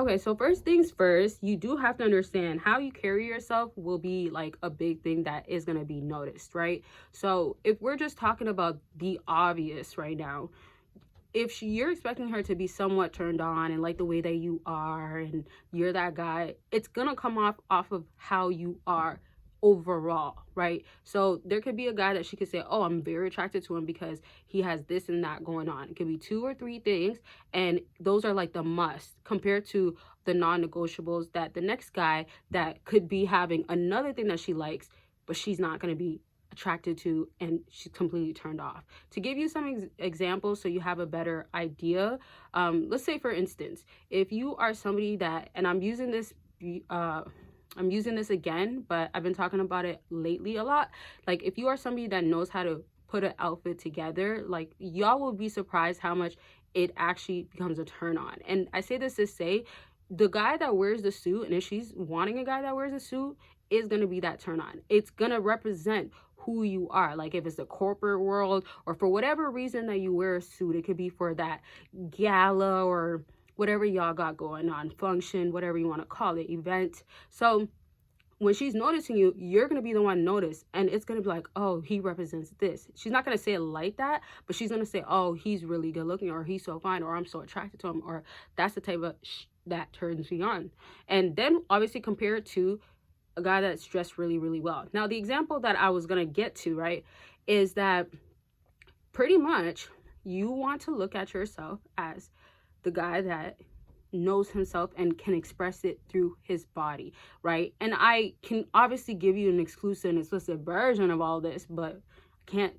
Okay, so first things first, you do have to understand how you carry yourself will be like a big thing that is going to be noticed, right? So if we're just talking about the obvious right now, if you're expecting her to be somewhat turned on and like the way that you are and you're that guy, it's gonna come off of how you are overall, right? So there could be a guy that she could say, oh, I'm very attracted to him because he has this and that going on. It could be two or three things, and those are like the must compared to the non-negotiables that the next guy that could be having another thing that she likes, but she's not going to be attracted to and she's completely turned off. To give you some examples so you have a better idea, let's say for instance, if you are somebody that, and I'm using this again, but I've been talking about it lately a lot. Like if you are somebody that knows how to put an outfit together, like y'all will be surprised how much it actually becomes a turn on. And I say this to say, the guy that wears the suit, and if she's wanting a guy that wears a suit, is going to be that turn on. It's going to represent who you are. Like if it's the corporate world or for whatever reason that you wear a suit, it could be for that gala or whatever y'all got going on, function, whatever you want to call it, event. So when she's noticing you, you're going to be the one noticed, and it's going to be like, oh, he represents this. She's not going to say it like that, but she's going to say, oh, he's really good looking, or he's so fine, or I'm so attracted to him, or that's the type of that turns me on. And then obviously compare it to a guy that's dressed really, really well. Now, the example that I was going to get to, right, is that pretty much you want to look at yourself as the guy that knows himself and can express it through his body, right? And I can obviously give you an exclusive and explicit version of all this, but I can't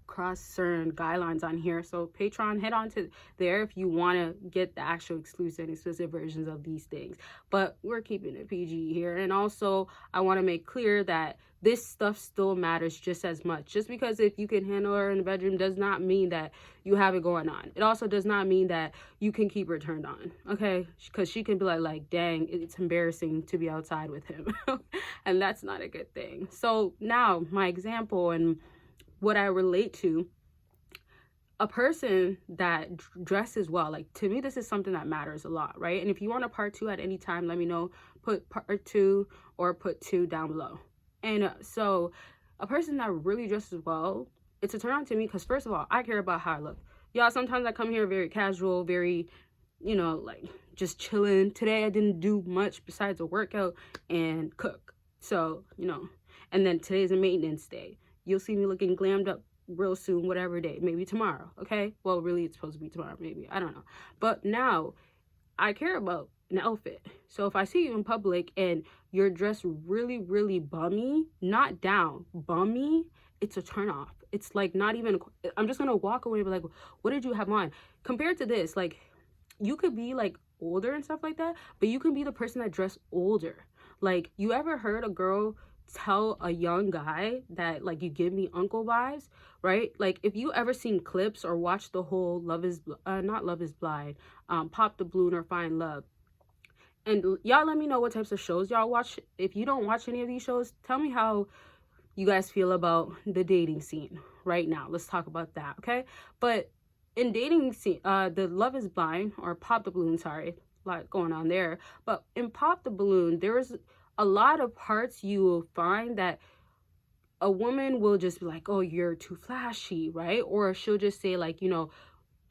cross certain guidelines on here. So Patreon, head on to there if you want to get the actual exclusive and explicit versions of these things. But we're keeping it PG here. And also, I want to make clear that this stuff still matters just as much. Just because if you can handle her in the bedroom does not mean that you have it going on. It also does not mean that you can keep her turned on, okay? Because she can be like, dang, it's embarrassing to be outside with him. And that's not a good thing. So now my example and what I relate to, a person that dresses well, like to me, this is something that matters a lot, right? And if you want a part 2 at any time, let me know, put part 2 or put 2 down below. And so a person that really dresses well, it's a turn on to me because first of all, I care about how I look. Y'all, sometimes I come here very casual, very, like just chilling. Today I didn't do much besides a workout and cook. So, and then today's a maintenance day. You'll see me looking glammed up real soon, whatever day, maybe tomorrow, okay? Well, really, it's supposed to be tomorrow, maybe. I don't know. But now, I care about an outfit. So if I see you in public and you're dressed really, really bummy, not down, bummy, it's a turn off. It's like not even, I'm just going to walk away and be like, what did you have on? Compared to this, like, you could be like older and stuff like that, but you can be the person that dressed older. Like, you ever heard a girl tell a young guy that like you give me uncle vibes, right? Like if you ever seen clips or watched the whole not Love is Blind, Pop the Balloon or Find Love, and y'all let me know what types of shows y'all watch. If you don't watch any of these shows, tell me how you guys feel about the dating scene right now. Let's talk about that, okay? But in dating scene, the Love is Blind or Pop the Balloon, sorry, a lot going on there, but in Pop the Balloon there was a lot of parts you will find that a woman will just be like, oh, you're too flashy, right? Or she'll just say like,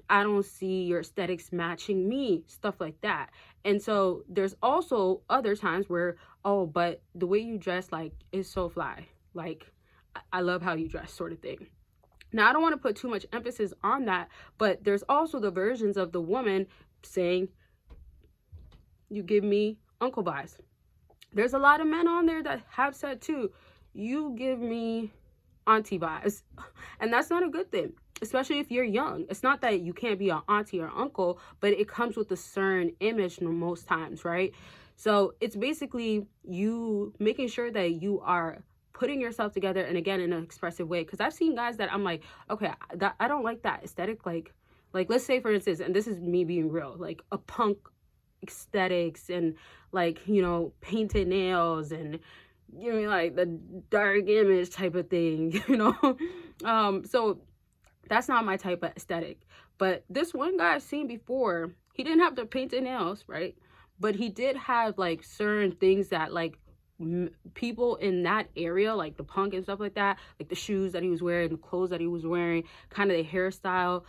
I don't see your aesthetics matching me, stuff like that. And so there's also other times where, oh, but the way you dress like is so fly. Like, I love how you dress, sort of thing. Now, I don't want to put too much emphasis on that, but there's also the versions of the woman saying, you give me uncle vibes. There's a lot of men on there that have said too, you give me auntie vibes. And that's not a good thing, especially if you're young. It's not that you can't be an auntie or uncle, but it comes with a certain image most times, right? So it's basically you making sure that you are putting yourself together, and again, in an expressive way. Because I've seen guys that I'm like, okay, I don't like that aesthetic. Like let's say for instance, and this is me being real, like a punk aesthetics and like, painted nails and like the dark image type of thing, so that's not my type of aesthetic. But this one guy I've seen before, he didn't have the painted nails, right? but he did have like certain things that like people in that area, like the punk and stuff like that, like the shoes that he was wearing, the clothes that he was wearing, kind of the hairstyle,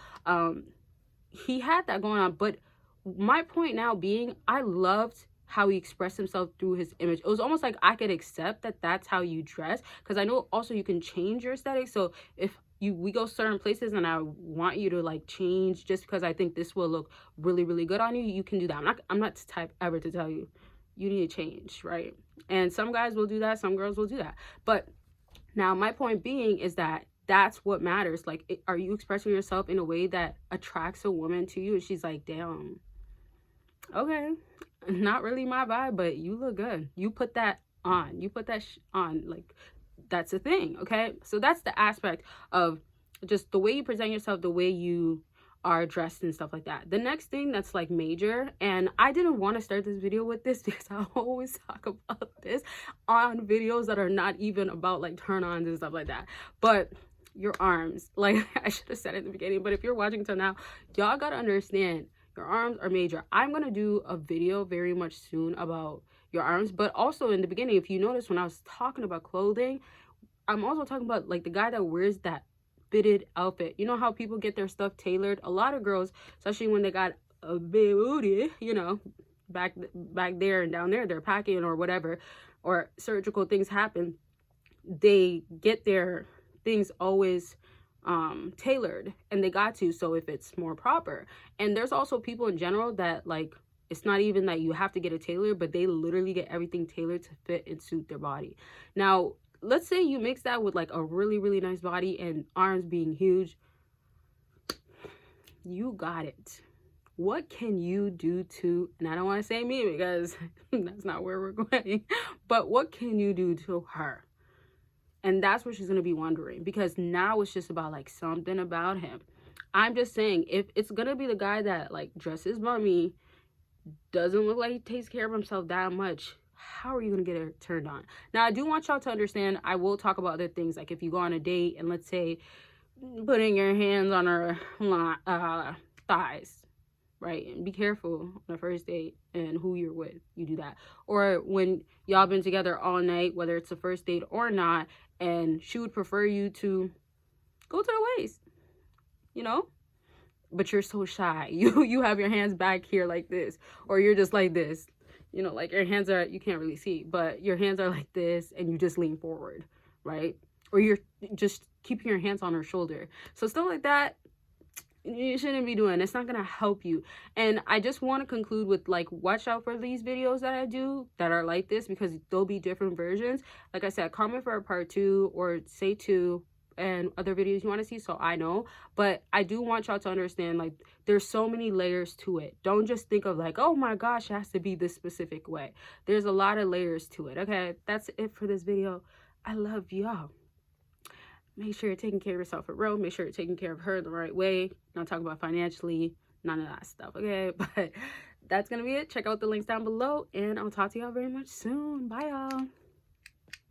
he had that going on. But my point now being, I loved how he expressed himself through his image. It was almost like I could accept that that's how you dress, because I know also you can change your aesthetic. So if we go certain places and I want you to like change just because I think this will look really, really good on you, you can do that. I'm not the type ever to tell you you need to change, right? And some guys will do that, some girls will do that. But now my point being is that that's what matters. Like, are you expressing yourself in a way that attracts a woman to you and she's like, damn, okay, not really my vibe, but you look good, you put that on, you put that on, like, that's a thing. Okay, so that's the aspect of just the way you present yourself, the way you are dressed and stuff like that. The next thing that's like major, and I didn't want to start this video with this because I always talk about this on videos that are not even about like turn-ons and stuff like that, but your arms, like I should have said it in the beginning, but if you're watching till now, y'all gotta understand your arms are major. I'm gonna do a video very much soon about your arms, but also in the beginning, if you notice when I was talking about clothing, I'm also talking about like the guy that wears that fitted outfit. You know how people get their stuff tailored? A lot of girls, especially when they got a big booty, you know, back there and down there, they're packing or whatever, or surgical things happen, they get their things always tailored, and they got to, so if it's more proper. And there's also people in general that like, it's not even that you have to get a tailor, but they literally get everything tailored to fit and suit their body. Now let's say you mix that with like a really, really nice body and arms being huge, you got it. What can you do to, and I don't want to say me because that's not where we're going, but what can you do to her? And that's what she's going to be wondering, because now it's just about like something about him. I'm just saying, if it's going to be the guy that like dresses bummy, doesn't look like he takes care of himself that much, how are you going to get her turned on? Now, I do want y'all to understand, I will talk about other things, like if you go on a date and let's say putting your hands on her thighs, right? And be careful on the first date and who you're with. You do that. Or when y'all been together all night, whether it's a first date or not, and she would prefer you to go to the waist, you know? But you're so shy. You have your hands back here like this, or you're just like this. You know, like your hands are, you can't really see, but your hands are like this and you just lean forward, right? Or you're just keeping your hands on her shoulder. So stuff like that, you shouldn't be doing. It's not gonna help you. And I just want to conclude with like, watch out for these videos that I do that are like this, because there'll be different versions. Like I said, comment for a part 2 or say 2 and other videos you want to see, so I know. But I do want y'all to understand, like, there's so many layers to it. Don't just think of like, oh my gosh, it has to be this specific way. There's a lot of layers to it. Okay, that's it for this video. I love y'all. Make sure you're taking care of yourself for real. Make sure you're taking care of her the right way. Not talking about financially, none of that stuff, okay? But that's gonna be it. Check out the links down below, and I'll talk to y'all very much soon. Bye, y'all.